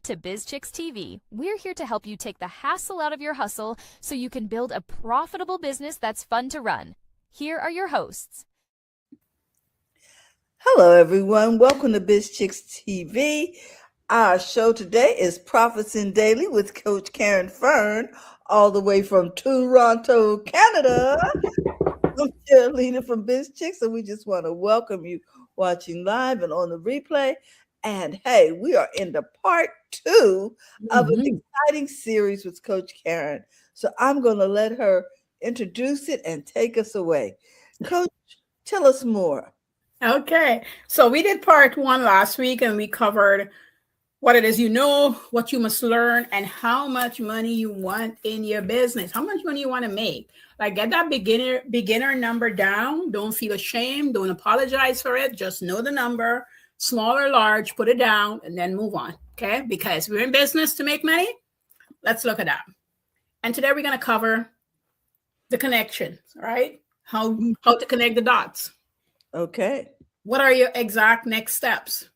to BizChicks TV. We're here to help you take the hassle out of your hustle so you can build a profitable business that's fun to run. Here are your hosts. Hello, everyone. Welcome to BizChicks TV. Our show today is Profits Daily with Coach Karen Fern, all the way from Toronto, Canada. I'm Carolina from BizChicks, and we just want to welcome you watching live and on the replay. And hey, we are in the part 2 of an exciting series with Coach Karen. So I'm going to let her introduce it and take us away. Coach, tell us more. Okay, so we did part 1 last week, and we covered what it is you know, what you must learn, and how much money you want in your business, how much money you want to make. Like, get that beginner number down. Don't feel ashamed. Don't apologize for it. Just know the number, small or large, put it down, and then move on, okay? Because we're in business to make money. Let's look at that. And today we're going to cover the connections, right? How to connect the dots. Okay. What are your exact next steps?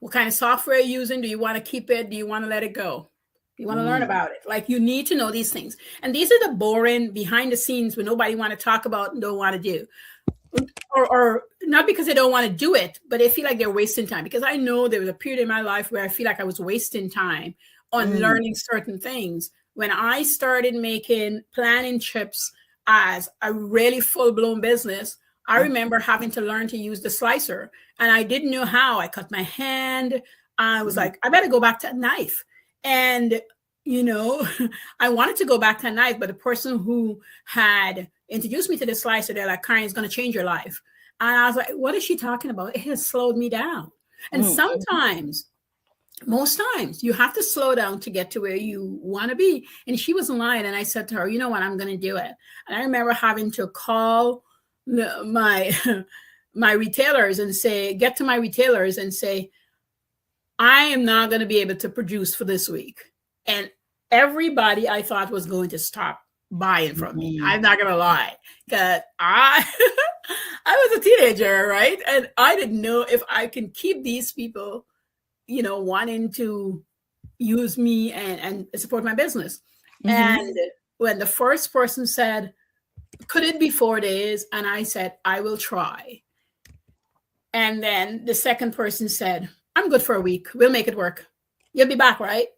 What kind of software are you using? Do you want to keep it? Do you want to let it go? Do you want to learn about it? Like, you need to know these things. And these are the boring behind the scenes where nobody want to talk about and don't want to do. Or not because they don't want to do it, but they feel like they're wasting time. Because I know there was a period in my life where I feel like I was wasting time on learning certain things. When I started making planning trips as a really full-blown business, I remember having to learn to use the slicer, and I didn't know how. I cut my hand. I was like, I better go back to a knife. And, you know, I wanted to go back to a knife, but the person who had introduced me to the slicer, they're like, Karen, it's going to change your life. And I was like, what is she talking about? It has slowed me down. And sometimes, most times, you have to slow down to get to where you want to be. And she wasn't lying. And I said to her, you know what, I'm going to do it. And I remember having to call my retailers and say, get to my retailers and say, I am not going to be able to produce for this week. And everybody I thought was going to stop buying from me. I'm not going to lie, because I was a teenager, right? And I didn't know if I can keep these people, you know, wanting to use me and support my business. And when the first person said, could it be 4 days? And I said, I will try. And then the second person said, I'm good for a week. We'll make it work. You'll be back, right?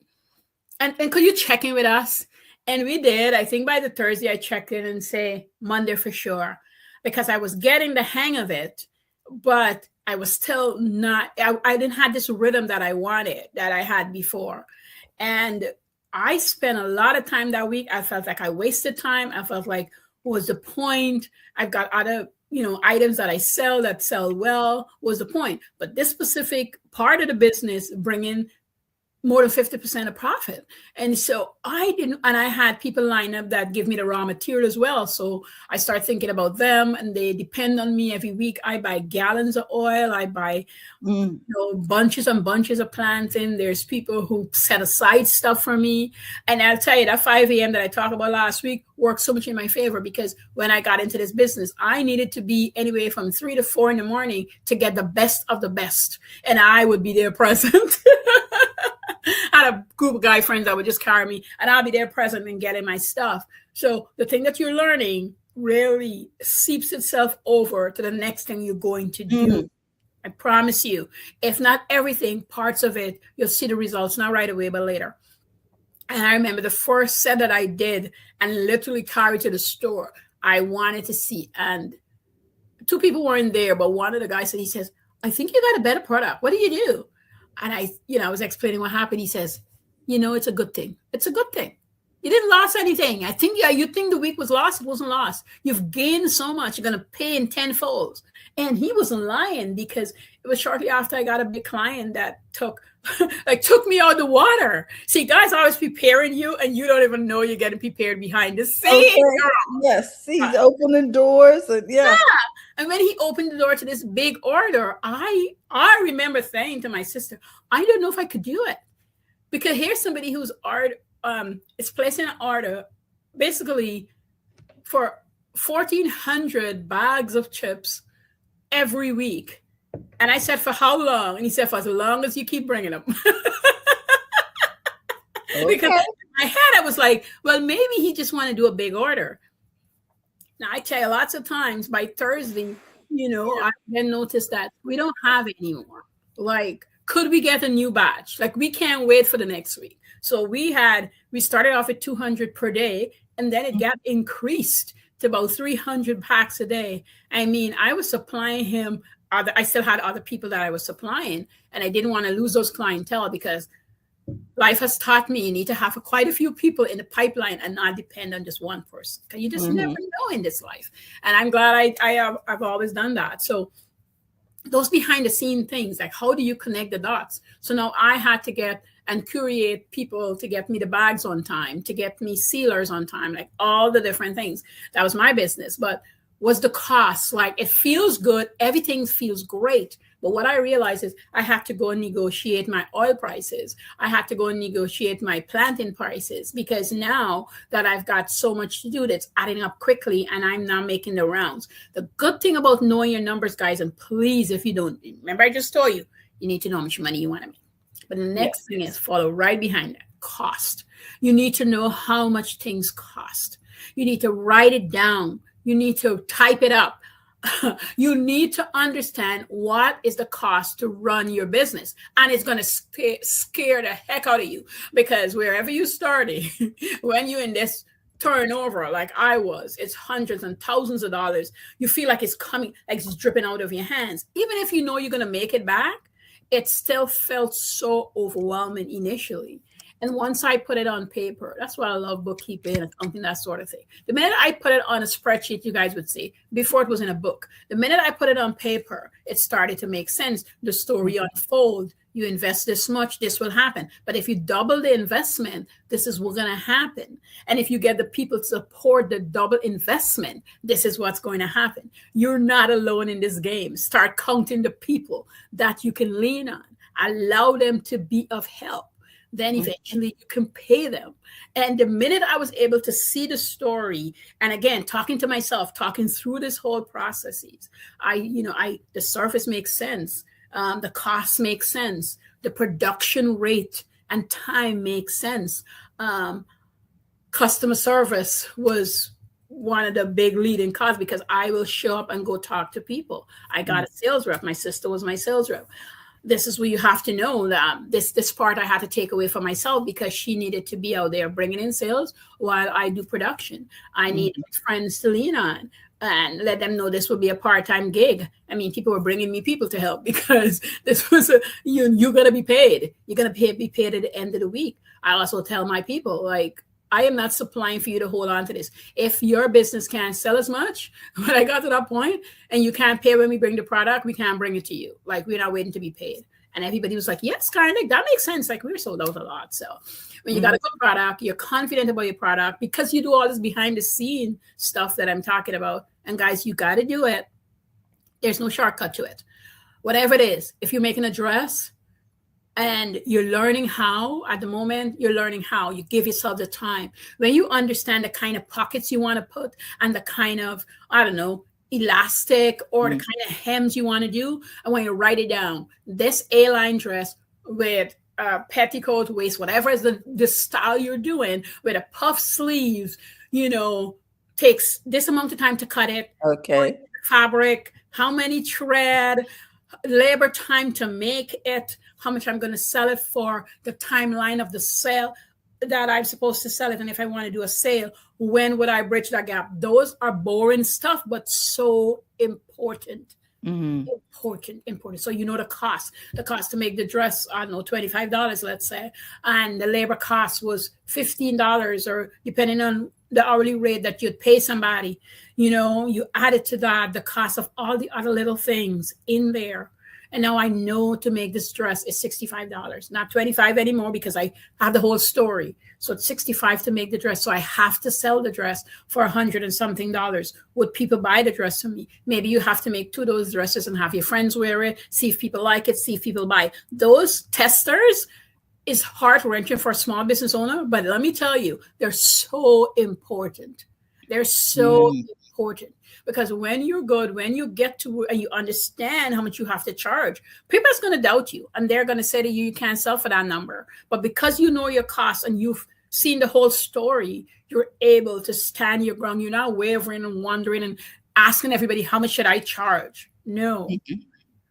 And could you check in with us? And we did. I think by the Thursday, I checked in and say Monday for sure, because I was getting the hang of it, but I was still not, I didn't have this rhythm that I wanted, that I had before. And I spent a lot of time that week. I felt like I wasted time. I felt like, what was the point? I've got other, you know, items that I sell that sell well. What was the point? But this specific part of the business bringing more than 50% of profit. And so I didn't, and I had people line up that give me the raw material as well. So I start thinking about them, and they depend on me every week. I buy gallons of oil. I buy you know, bunches and bunches of planting. There's people who set aside stuff for me. And I'll tell you, that 5 a.m. that I talked about last week worked so much in my favor, because when I got into this business, I needed to be anywhere from 3 to 4 in the morning to get the best of the best. And I would be there present. I had a group of guy friends that would just carry me, and I'll be there present and getting my stuff. So the thing that you're learning really seeps itself over to the next thing you're going to do. I promise you, if not everything, parts of it, you'll see the results, not right away, but later. And I remember the first set that I did and literally carried to the store, I wanted to see. And 2 people weren't there, but one of the guys said, he says, I think you got a better product. What do you do? And I, you know, I was explaining what happened. He says, you know, it's a good thing. It's a good thing. You didn't lose anything. I think, yeah, you think the week was lost. It wasn't lost. You've gained so much. You're going to pay in tenfold. And he wasn't lying, because it was shortly after I got a big client that took me out of the water. See, God's always preparing you, and you don't even know you're getting prepared behind the scenes. Okay. Yes, he's opening doors. And yeah. And when he opened the door to this big order, I remember saying to my sister, I don't know if I could do it, because here's somebody who's is placing an order basically for 1,400 bags of chips every week. And I said, for how long? And he said, for as long as you keep bringing them. Because in my head, I was like, well, maybe he just want to do a big order. Now, I tell you, lots of times by Thursday, I then noticed that we don't have it anymore. Like, could we get a new batch? Like, we can't wait for the next week. So we started off at 200 per day, and then it got increased to about 300 packs a day. I mean, I was supplying him. I still had other people that I was supplying, and I didn't want to lose those clientele because life has taught me you need to have quite a few people in the pipeline and not depend on just one person, because you just never know in this life. And I'm glad I've always done that. So those behind the scene things, like how do you connect the dots? So now I had to get and curate people to get me the bags on time, to get me sealers on time, like all the different things. That was my business. But was the cost, like, it feels good, everything feels great. But what I realized is I had to go and negotiate my oil prices. I had to go and negotiate my planting prices, because now that I've got so much to do, that's adding up quickly, and I'm now making the rounds. The good thing about knowing your numbers, guys, and please, if you don't, remember I just told you, you need to know how much money you want to make. But the next thing is follow right behind that, cost. You need to know how much things cost. You need to write it down. You need to type it up. You need to understand what is the cost to run your business. And it's going to scare the heck out of you, because wherever you started, when you're in this turnover like I was, it's hundreds and thousands of dollars. You feel like it's coming, like it's dripping out of your hands. Even if you know you're going to make it back, it still felt so overwhelming initially. And once I put it on paper, that's why I love bookkeeping and something, that sort of thing. The minute I put it on a spreadsheet, you guys would see, before it was in a book, the minute I put it on paper, it started to make sense. The story unfolds. You invest this much, this will happen. But if you double the investment, this is what's going to happen. And if you get the people to support the double investment, this is what's going to happen. You're not alone in this game. Start counting the people that you can lean on. Allow them to be of help. Then eventually you can pay them. And the minute I was able to see the story, and again, talking to myself, talking through this whole processes, the surface makes sense. The cost makes sense. The production rate and time makes sense. Customer service was one of the big leading causes, because I will show up and go talk to people. I got a sales rep. My sister was my sales rep. This is where you have to know that this part I had to take away for myself, because she needed to be out there bringing in sales while I do production. I needed friends to lean on and let them know this would be a part-time gig. I mean, people were bringing me people to help, because this was you're going to be paid. You're going to be paid at the end of the week. I also tell my people, like, I am not supplying for you to hold on to this. If your business can't sell as much, when I got to that point, and you can't pay when we bring the product, we can't bring it to you. Like, we're not waiting to be paid. And everybody was like, yes, Karen, that makes sense. Like, we're sold out a lot. So when you got a good product, you're confident about your product, because you do all this behind the scene stuff that I'm talking about. And guys, you got to do it. There's no shortcut to it. Whatever it is, if you're making a dress, and you're learning how, at the moment, you're learning how. You give yourself the time. When you understand the kind of pockets you want to put, and the kind of, elastic or the kind of hems you want to do, and when you write it down, this A-line dress with petticoat waist, whatever is the style you're doing, with a puff sleeves, takes this amount of time to cut it. Okay. Fabric, how many thread, labor time to make it, how much I'm going to sell it for, the timeline of the sale that I'm supposed to sell it. And if I want to do a sale, when would I bridge that gap? Those are boring stuff, but so important. Important. So the cost to make the dress, I don't know, $25, let's say, and the labor cost was $15, or depending on the hourly rate that you'd pay somebody, you added to that the cost of all the other little things in there. And now I know to make this dress is $65, not $25 anymore, because I have the whole story. So it's $65 to make the dress. So I have to sell the dress for $100 and something. Would people buy the dress from me? Maybe you have to make 2 of those dresses and have your friends wear it, see if people like it, see if people buy. Those testers is heart-wrenching for a small business owner, but let me tell you, they're so important. They're so important, because when you're good, when you get to and you understand how much you have to charge, people's going to doubt you and they're going to say to you, you can't sell for that number. But because you know your costs and you've seen the whole story, you're able to stand your ground. You're not wavering and wondering and asking everybody, how much should I charge? No.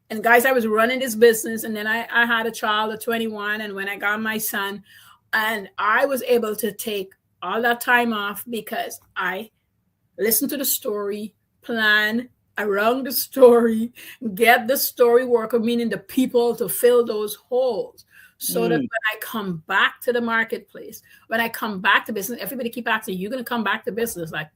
And guys, I was running this business, and then I had a child at 21, and when I got my son, and I was able to take all that time off because I listened to the story, plan around the story, get the story worker, meaning the people to fill those holes. So that when I come back to the marketplace, when I come back to business, everybody keep asking, you're going to come back to business? Like,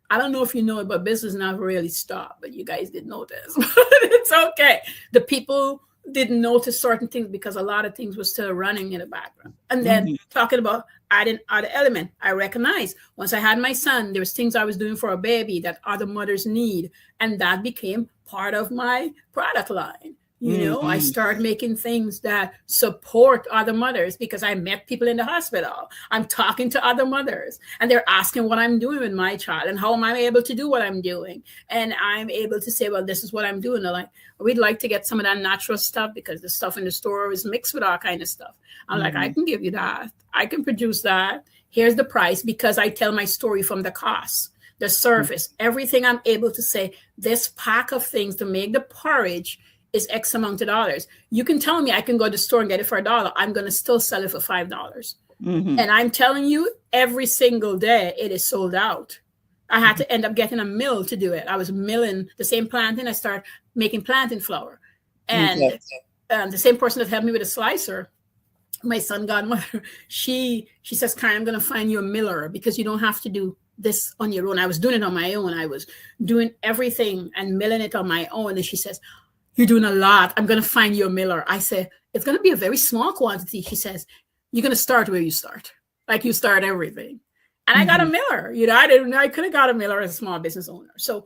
I don't know if you know it, but business never really stopped. But you guys didn't notice. It's okay. The people didn't notice certain things because a lot of things were still running in the background. And then talking about adding other element, I recognize once I had my son, there was things I was doing for a baby that other mothers need. And that became part of my product line. You know, I started making things that support other mothers because I met people in the hospital. I'm talking to other mothers and they're asking what I'm doing with my child and how am I able to do what I'm doing. And I'm able to say, well, this is what I'm doing. They're like, we'd like to get some of that natural stuff because the stuff in the store is mixed with all kind of stuff. I'm like, I can give you that. I can produce that. Here's the price, because I tell my story from the cost, the service, everything. I'm able to say this pack of things to make the porridge is X amount of dollars. You can tell me I can go to the store and get it for $1. I'm going to still sell it for $5. And I'm telling you, every single day it is sold out. I had to end up getting a mill to do it. I was milling the same plantain. I started making plantain flour. And the same person that helped me with a slicer, my son godmother, she says, Karen, I'm going to find you a miller because you don't have to do this on your own. I was doing it on my own. I was doing everything and milling it on my own. And she says, you're doing a lot. I'm going to find you a miller. I said, it's going to be a very small quantity. She says, you're going to start where you start. Like you start everything. And I got a miller. You know, I could have got a miller as a small business owner. So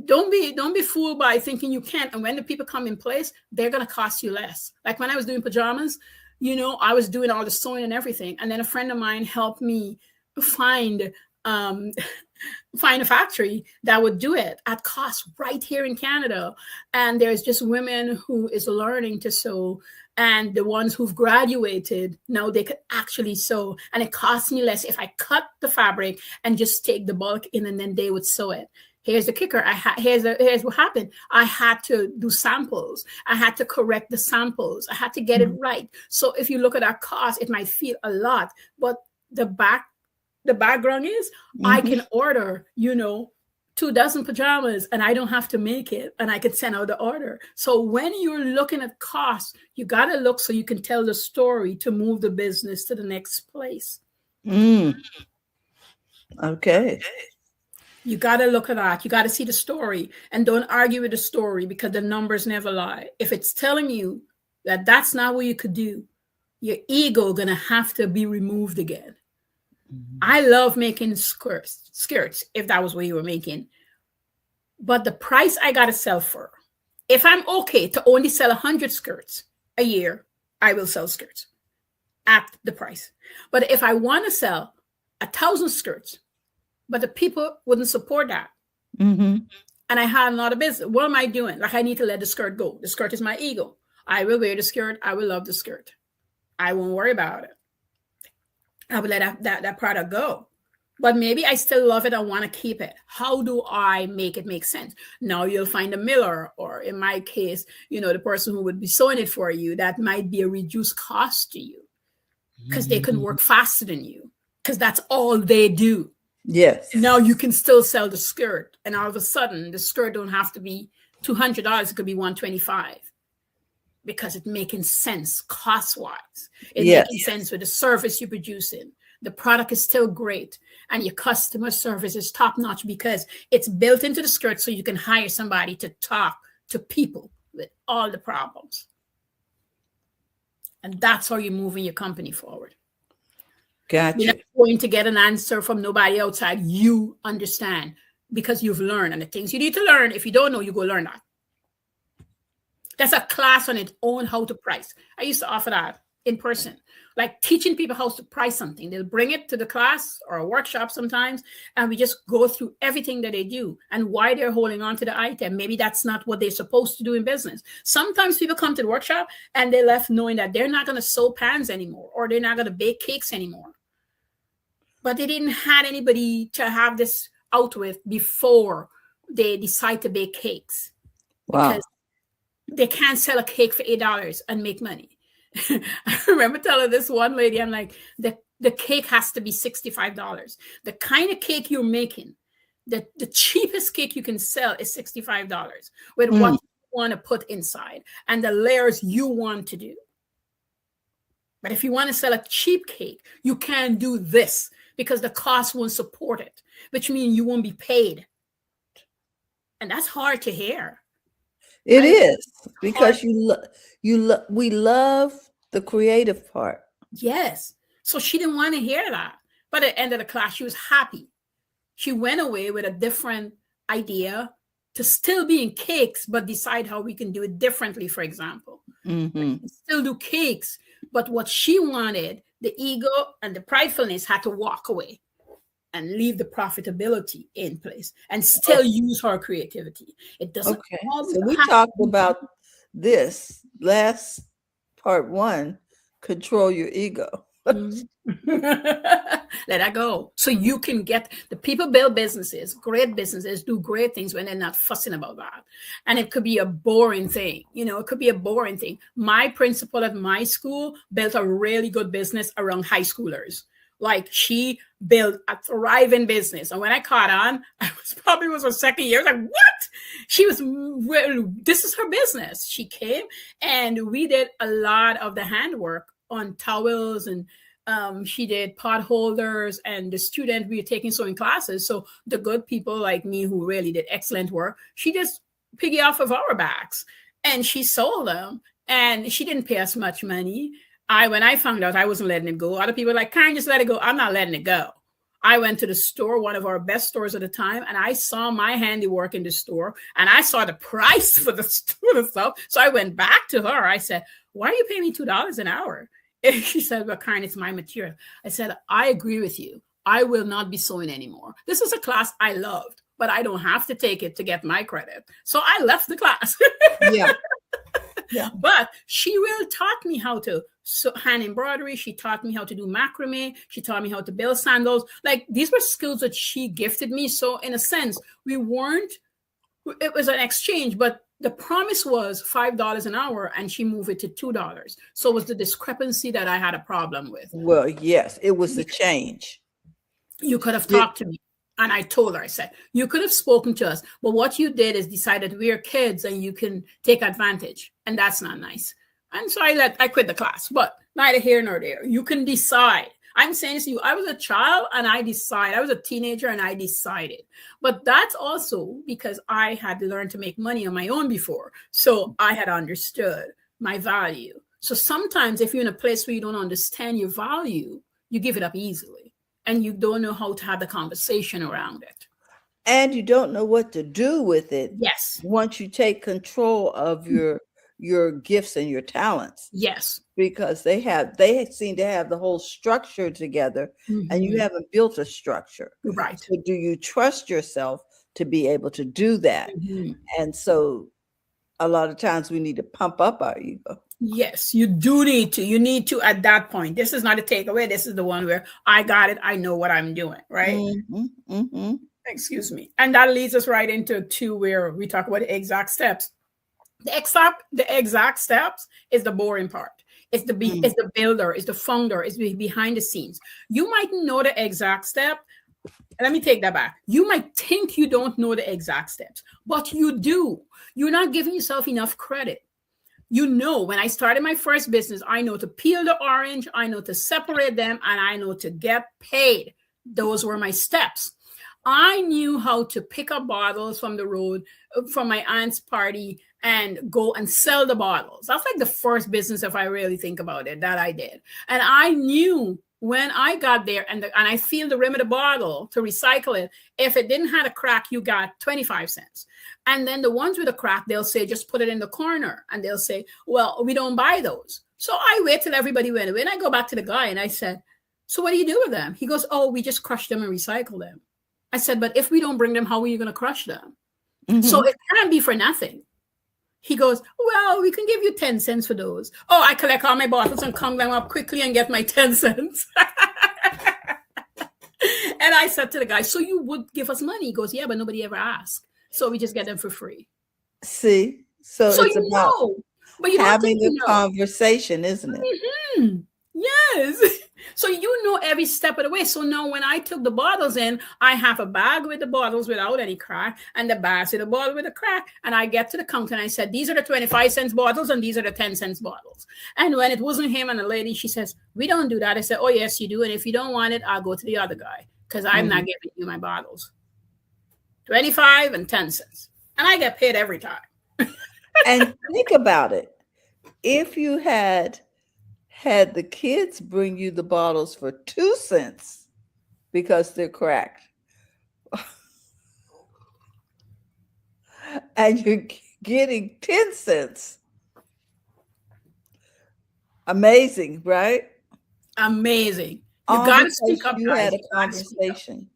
don't be fooled by thinking you can't. And when the people come in place, they're going to cost you less. Like when I was doing pajamas, you know, I was doing all the sewing and everything. And then a friend of mine helped me find a factory that would do it at cost right here in Canada. And there's just women who is learning to sew, and the ones who've graduated now they could actually sew, and it costs me less if I cut the fabric and just take the bulk in and then they would sew it. Here's the kicker. Here's what happened. I had to do samples. I had to correct the samples. I had to get it right. So if you look at our cost, it might feel a lot, but the background is I can order, 24 pajamas and I don't have to make it, and I can send out the order. So when you're looking at costs, you got to look so you can tell the story to move the business to the next place. Okay. You got to look at that. You got to see the story and don't argue with the story because the numbers never lie. If it's telling you that that's not what you could do, your ego going to have to be removed again. I love making skirts, if that was what you were making. But the price I got to sell for, if I'm okay to only sell 100 skirts a year, I will sell skirts at the price. But if I want to sell 1,000 skirts, but the people wouldn't support that, and I had a lot of business, what am I doing? Like, I need to let the skirt go. The skirt is my ego. I will wear the skirt. I will love the skirt. I won't worry about it. I would let that product go. But maybe I still love it. I want to keep it. How do I make it make sense? Now you'll find a miller, or in my case, the person who would be sewing it for you, that might be a reduced cost to you because they can work faster than you because that's all they do. Yes. Now you can still sell the skirt. And all of a sudden, the skirt don't have to be $200. It could be $125. Because it's making sense cost-wise. It's making sense with the service you're producing. The product is still great. And your customer service is top-notch because it's built into the skirt so you can hire somebody to talk to people with all the problems. And that's how you're moving your company forward. Gotcha. You're not going to get an answer from nobody outside. You understand because you've learned. And the things you need to learn, if you don't know, you go learn that. That's a class on its own, how to price. I used to offer that in person, like teaching people how to price something. They'll bring it to the class or a workshop sometimes, and we just go through everything that they do and why they're holding on to the item. Maybe that's not what they're supposed to do in business. Sometimes people come to the workshop and they left knowing that they're not going to sew pans anymore, or they're not going to bake cakes anymore. But they didn't have anybody to have this out with before they decide to bake cakes. Wow. Because they can't sell a cake for $8 and make money. I remember telling this one lady, I'm like, the cake has to be $65. The kind of cake you're making, the cheapest cake you can sell is $65 with what you want to put inside and the layers you want to do. But if you want to sell a cheap cake, you can't do this because the cost won't support it, which means you won't be paid. And that's hard to hear. It is, because we love the creative part. Yes. So she didn't want to hear that. But at the end of the class, she was happy. She went away with a different idea to still be in cakes, but decide how we can do it differently, for example. Still do cakes, but what she wanted, the ego and the pridefulness had to walk away and leave the profitability in place and still use her creativity. It doesn't. Okay. So we talked about this last part 1, control your ego. Let that go. So you can get the people build businesses, great businesses, do great things when they're not fussing about that. And it could be a boring thing. It could be a boring thing. My principal at my school built a really good business around high schoolers. Like, she built a thriving business. And when I caught on, probably was her second year. I was like, what? She was, this is her business. She came and we did a lot of the handwork on towels, and she did pot holders, and the student we were taking sewing classes. So the good people like me who really did excellent work, she just piggy off of our backs and she sold them, and she didn't pay us much money. When I found out, I wasn't letting it go. Other people were like, Karen, just let it go. I'm not letting it go. I went to the store, one of our best stores at the time, and I saw my handiwork in the store, and I saw the price for the stuff. So I went back to her. I said, why are you paying me $2 an hour? And she said, well, Karen, it's my material. I said, I agree with you. I will not be sewing anymore. This is a class I loved, but I don't have to take it to get my credit. So I left the class. Yeah. But she really taught me how to hand embroidery. She taught me how to do macrame. She taught me how to build sandals. Like, these were skills that she gifted me. So in a sense, it was an exchange, but the promise was $5 an hour, and she moved it to $2. So it was the discrepancy that I had a problem with. Well, yes, it was the change. You could have talked to me. And I told her, I said, you could have spoken to us, but what you did is decided we're kids and you can take advantage. And that's not nice. And so I quit the class, but neither here nor there. You can decide. I'm saying this to you, I was a child and I decided. I was a teenager and I decided. But that's also because I had learned to make money on my own before. So I had understood my value. So sometimes if you're in a place where you don't understand your value, you give it up easily. And you don't know how to have the conversation around it. And you don't know what to do with it. Yes. Once you take control of your gifts and your talents. Yes. Because they seem to have the whole structure together, and you haven't built a structure. Right. So do you trust yourself to be able to do that? And so a lot of times we need to pump up our ego. Yes, you do need to. You need to at that point. This is not a takeaway. This is the one where I got it. I know what I'm doing, right? Excuse me. And that leads us right into where we talk about the exact steps. The exact steps is the boring part. It's the builder, it's the founder, it's behind the scenes. You might know the exact step. Let me take that back. You might think you don't know the exact steps, but you do. You're not giving yourself enough credit. You know, when I started my first business, I know to peel the orange, I know to separate them, and I know to get paid. Those were my steps. I knew how to pick up bottles from the road, from my aunt's party, and go and sell the bottles. That's like the first business, if I really think about it, that I did. And I knew when I got there and I feel the rim of the bottle to recycle it, if it didn't have a crack, you got 25 cents. And then the ones with a crack, they'll say, just put it in the corner. And they'll say, well, we don't buy those. So I wait till everybody went away. And I go back to the guy and I said, so what do you do with them? He goes, oh, we just crush them and recycle them. I said, but if we don't bring them, how are you going to crush them? Mhm. So it can't be for nothing. He goes, well, we can give you 10 cents for those. Oh, I collect all my bottles and count them up quickly and get my 10 cents. And I said to the guy, so you would give us money? He goes, yeah, but nobody ever asked. So we just get them for free. See, so So it's you about know, but you don't having think you the know. conversation, isn't it? Mhm. Yes. So you know every step of the way. So now when I took the bottles in, I have a bag with the bottles without any crack and the bags with the bottle with a crack. And I get to the counter and I said, these are the 25 cents bottles and these are the 10 cents bottles. And when it wasn't him and the lady, she says, we don't do that. I said, oh, yes, you do. And if you don't want it, I'll go to the other guy because I'm not giving you my bottles. 25 and 10 cents. And I get paid every time. And think about it. If you had the kids bring you the bottles for 2 cents because they're cracked, and you're getting 10 cents, amazing, right? Amazing. You All got to because speak up, you guys. had a You gotta speak up. conversation.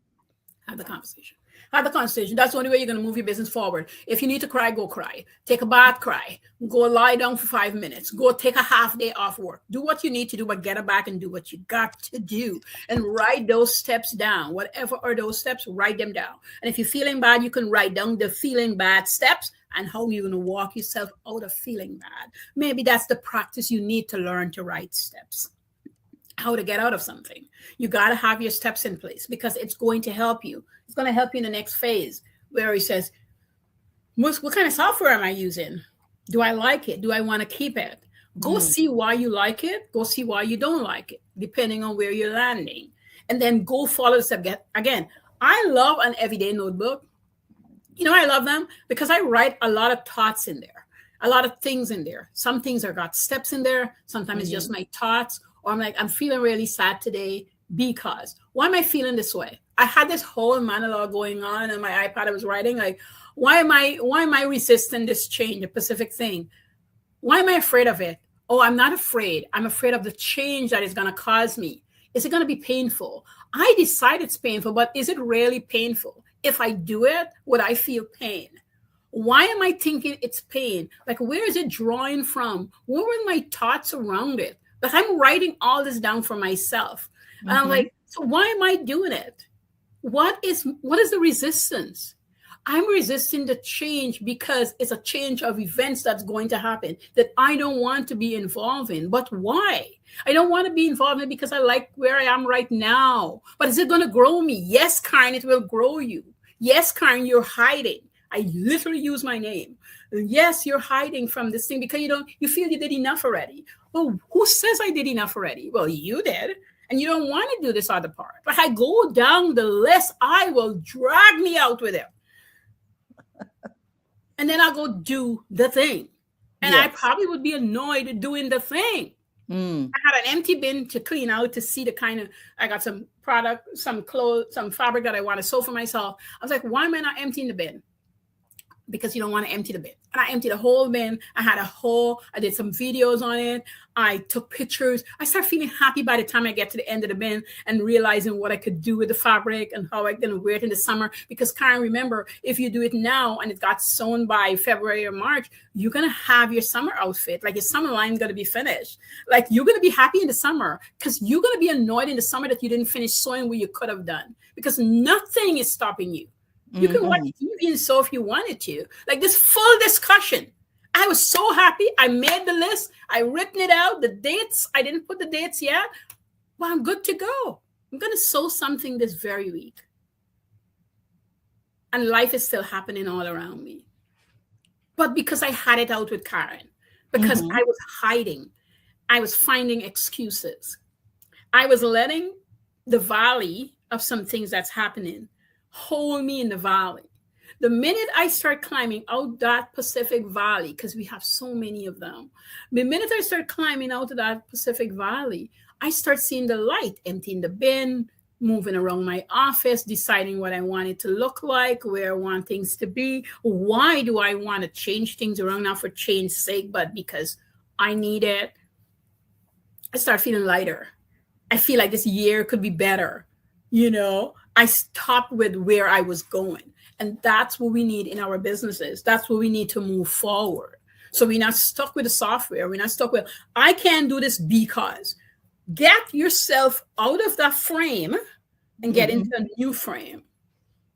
Have the conversation. Have the conversation. That's the only way you're going to move your business forward. If you need to cry, go cry. Take a bath, cry. Go lie down for 5 minutes. Go take a half day off work. Do what you need to do, but get it back and do what you got to do. And write those steps down. Whatever are those steps, write them down. And if you're feeling bad, you can write down the feeling bad steps and how you're going to walk yourself out of feeling bad. Maybe that's the practice you need to learn to write steps. How to get out of something. You got to have your steps in place because it's going to help you. It's going to help you in the next phase where he says, what kind of software am I using? Do I like it? Do I want to keep it? Go see why you like it. Go see why you don't like it, depending on where you're landing. And then go follow the step. Again, I love an everyday notebook. You know, I love them because I write a lot of thoughts in there, a lot of things in there. Some things are got steps in there. Sometimes it's just my thoughts. Or I'm like, I'm feeling really sad today because why am I feeling this way? I had this whole monologue going on my iPad. I was writing like, why am I resisting this change, the Pacific thing? Why am I afraid of it? Oh, I'm not afraid. I'm afraid of the change that is going to cause me. Is it going to be painful? I decide it's painful, but is it really painful? If I do it, would I feel pain? Why am I thinking it's pain? Like, where is it drawing from? What were my thoughts around it? But I'm writing all this down for myself. And I'm like, so why am I doing it? What is the resistance? I'm resisting the change because it's a change of events that's going to happen that I don't want to be involved in. But why? I don't want to be involved in it because I like where I am right now. But is it going to grow me? Yes, Karen, it will grow you. Yes, Karen, you're hiding. I literally use my name. Yes, you're hiding from this thing because you feel you did enough already. Well, who says I did enough already? Well, you did. And you don't want to do this other part. But I go down the list, I will drag me out with it. And then I'll go do the thing. And I probably would be annoyed doing the thing. I had an empty bin to clean out to see the kind of, I got some product, some clothes, some fabric that I want to sew for myself. I was like, why am I not emptying the bin? Because you don't want to empty the bin. And I emptied the whole bin. I did some videos on it. I took pictures. I start feeling happy by the time I get to the end of the bin and realizing what I could do with the fabric and how I'm going to wear it in the summer. Because Karen, remember, if you do it now and it got sewn by February or March, you're going to have your summer outfit. Like your summer line is going to be finished. Like you're going to be happy in the summer because you're going to be annoyed in the summer that you didn't finish sewing what you could have done because nothing is stopping you. You can watch TV and sew if you wanted to. Like this full discussion. I was so happy. I made the list. I written it out. The dates. I didn't put the dates yet. But I'm good to go. I'm going to sew something this very week. And life is still happening all around me. But because I had it out with Karen. Because I was hiding. I was finding excuses. I was letting the valley of some things that's happening hold me in the valley. The minute I start climbing out that Pacific Valley, because we have so many of them, the minute I start climbing out of that Pacific Valley, I start seeing the light, emptying the bin, moving around my office, deciding what I want it to look like, where I want things to be. Why do I want to change things around? Not for change's sake, but because I need it. I start feeling lighter. I feel like this year could be better. I stopped with where I was going. And that's what we need in our businesses. That's what we need to move forward. So we're not stuck with the software. We're not stuck with, I can't do this because. Get yourself out of that frame and get into a new frame.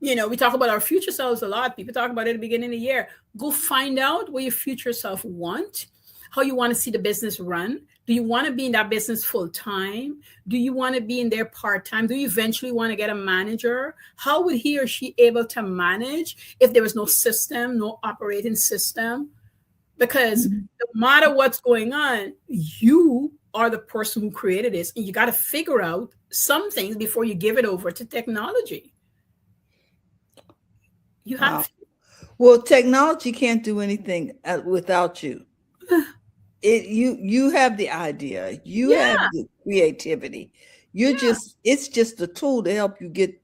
We talk about our future selves a lot. People talk about it at the beginning of the year. Go find out what your future self want, how you want to see the business run. Do you want to be in that business full time? Do you want to be in there part time? Do you eventually want to get a manager? How would he or she able to manage if there was no system, no operating system? Because no matter what's going on, you are the person who created this, and you got to figure out some things before you give it over to technology. You have to. Well, technology can't do anything without you. You have the idea, you have the creativity. It's just a tool to help you get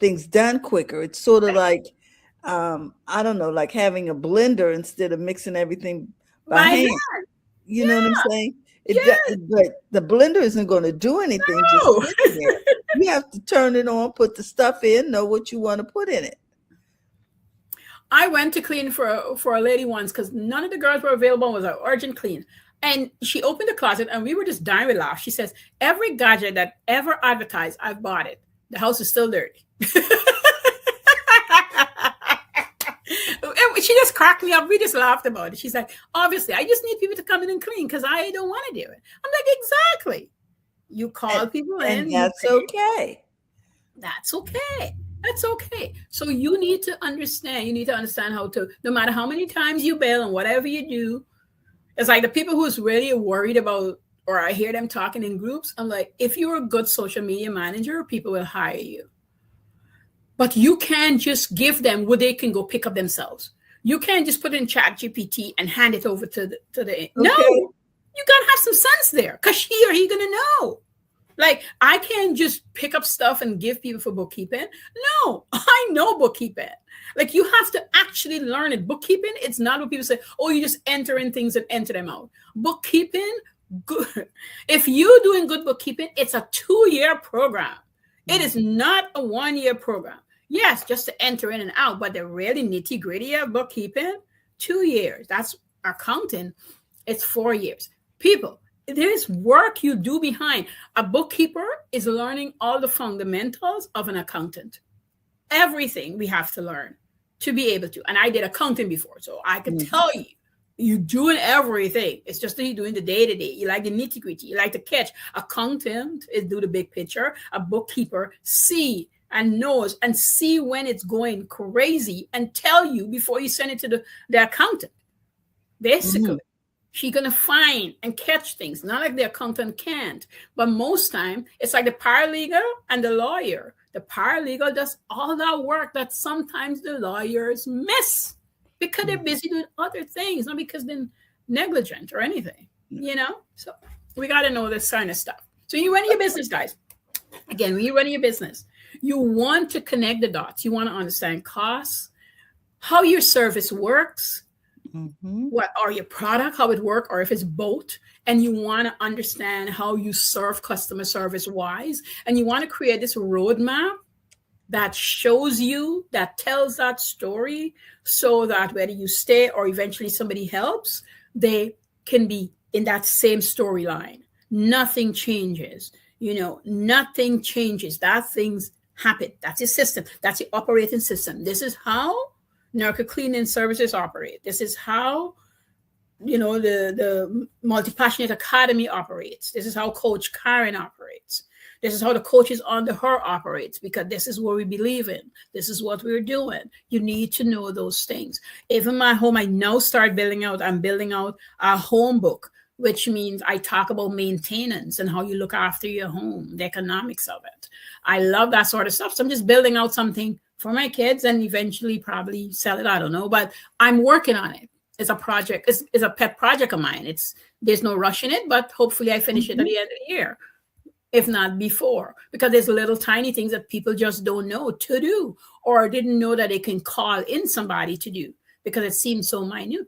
things done quicker. It's sort of like I don't know, like having a blender instead of mixing everything by hand. You know what I'm saying? But the blender isn't going to do anything. No. Just sitting there. You have to turn it on, put the stuff in, know what you want to put in it. I went to clean for a lady once because none of the girls were available. It was an urgent clean. And she opened the closet and we were just dying with laugh. She says, every gadget that ever advertised, I've bought it. The house is still dirty. She just cracked me up. We just laughed about it. She's like, obviously, I just need people to come in and clean because I don't want to do it. I'm like, exactly. You call people in. And that's okay. That's okay. That's okay. So you need to understand. You need to understand how to, no matter how many times you bail and whatever you do, it's like the people who's really worried about, or I hear them talking in groups, I'm like, if you're a good social media manager, people will hire you. But you can't just give them what they can go pick up themselves. You can't just put in ChatGPT and hand it over to the okay. No, you got to have some sense there because she or he going to know. Like, I can't just pick up stuff and give people for bookkeeping. No, I know bookkeeping. Like, you have to actually learn it. Bookkeeping, it's not what people say, oh, you just enter in things and enter them out. Bookkeeping, good. If you're doing good bookkeeping, it's a 2-year program. It is not a 1-year program. Yes, just to enter in and out, but the really nitty gritty of bookkeeping, 2 years. That's accounting. It's 4 years. People, there's work you do behind. A bookkeeper is learning all the fundamentals of an accountant. Everything we have to learn to be able to. And I did accounting before, so I can tell you, you're doing everything. It's just that you're doing the day-to-day. You like the nitty-gritty. You like to catch. Accountant is do the big picture. A bookkeeper see and knows and see when it's going crazy and tell you before you send it to the accountant. Basically, she's going to find and catch things. Not like the accountant can't. But most time, it's like the paralegal and the lawyer. The paralegal does all that work that sometimes the lawyers miss because they're busy doing other things, not because they're negligent or anything, So we got to know this kind of stuff. So you run your business, guys. Again, when you run your business, you want to connect the dots. You want to understand costs, how your service works, what are your product, how it works, or if it's both. And you want to understand how you serve customer service wise. And you want to create this roadmap that shows you, that tells that story so that whether you stay or eventually somebody helps, they can be in that same storyline. Nothing changes. Nothing changes. That things happen. That's your system. That's your operating system. This is how Nurka Cleaning Services operate. This is how, the Multi-Passionate Academy operates. This is how Coach Karen operates. This is how the coaches under her operates, because this is what we believe in. This is what we're doing. You need to know those things. Even my home, I now start I'm building out a home book, which means I talk about maintenance and how you look after your home, the economics of it. I love that sort of stuff. So I'm just building out something for my kids and eventually probably sell it. I don't know, but I'm working on it. It's a project. It's a pet project of mine. There's no rush in it, but hopefully I finish it at the end of the year, if not before, because there's little tiny things that people just don't know to do or didn't know that they can call in somebody to do because it seems so minute.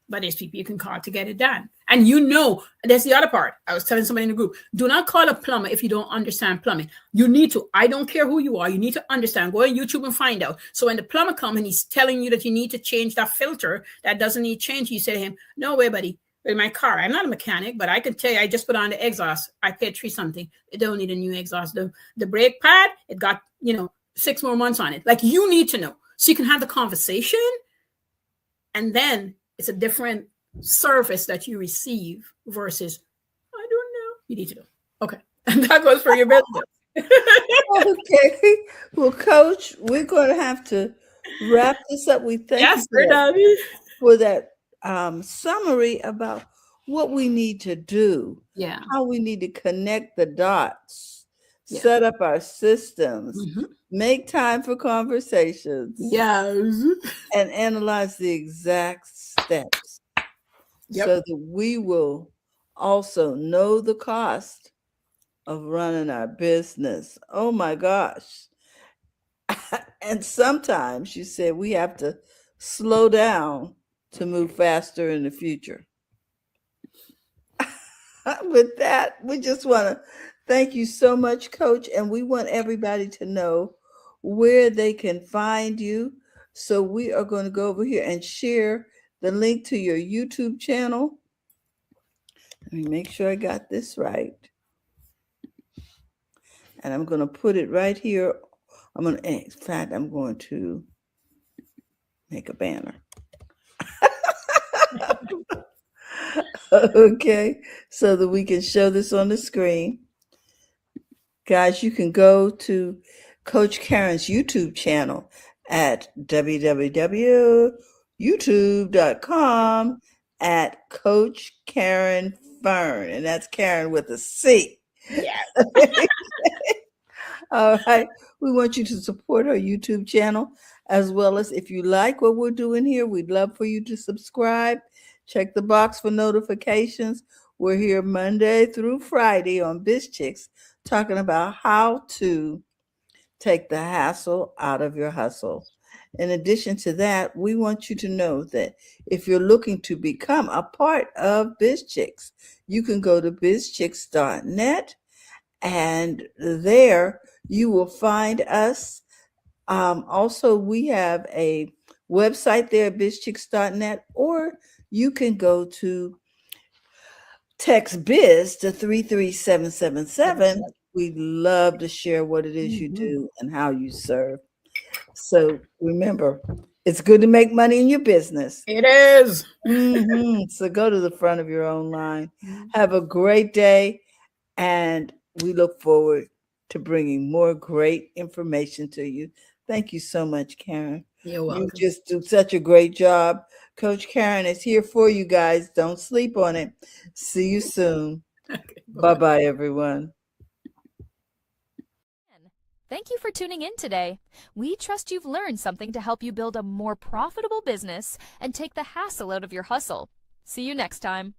But there's people you can call to get it done. And you know, that's the other part. I was telling somebody in the group, do not call a plumber if you don't understand plumbing. You need to. I don't care who you are. You need to understand. Go on YouTube and find out. So when the plumber comes and he's telling you that you need to change that filter that doesn't need change, you say to him, no way, buddy. In my car, I'm not a mechanic, but I can tell you, I just put on the exhaust. I paid $3 something. It don't need a new exhaust. The brake pad, it got, 6 more months on it. Like, you need to know. So you can have the conversation, and then it's a different service that you receive versus, I don't know. You need to know. Okay. And that goes for your business. Okay. Well, Coach, we're going to have to wrap this up. We thank you for that summary about what we need to do, how we need to connect the dots, set up our systems, make time for conversations, and analyze the exact steps so that we will also know the cost of running our business. Oh my gosh. And sometimes you said we have to slow down to move faster in the future. With that, we just want to thank you so much, Coach. And we want everybody to know where they can find you. So we are going to go over here and share the link to your YouTube channel. Let me make sure I got this right. And I'm going to put it right here. In fact, I'm going to make a banner. Okay, so that we can show this on the screen. Guys, you can go to Coach Karen's YouTube channel at www.youtube.com at Coach Karen Fern, and that's Karen with a C. Yes. All right. We want you to support our YouTube channel, as well as if you like what we're doing here, we'd love for you to subscribe. Check the box for notifications. We're here Monday through Friday on BizChix talking about how to take the hassle out of your hustle. In addition to that, we want you to know that if you're looking to become a part of BizChix, you can go to bizchix.net, and there you will find us. Also, we have a website there, bizchix.net, or you can go to text biz to 33777. We'd love to share what it is you do and how you serve. So remember, it's good to make money in your business. It is. So go to the front of your own line. Have a great day, and we look forward to bringing more great information to you. Thank you so much, Karen. You're welcome. You just do such a great job. Coach Karen is here for you guys. Don't sleep on it. See you soon. Okay, bye-bye, everyone. Thank you for tuning in today. We trust you've learned something to help you build a more profitable business and take the hassle out of your hustle. See you next time.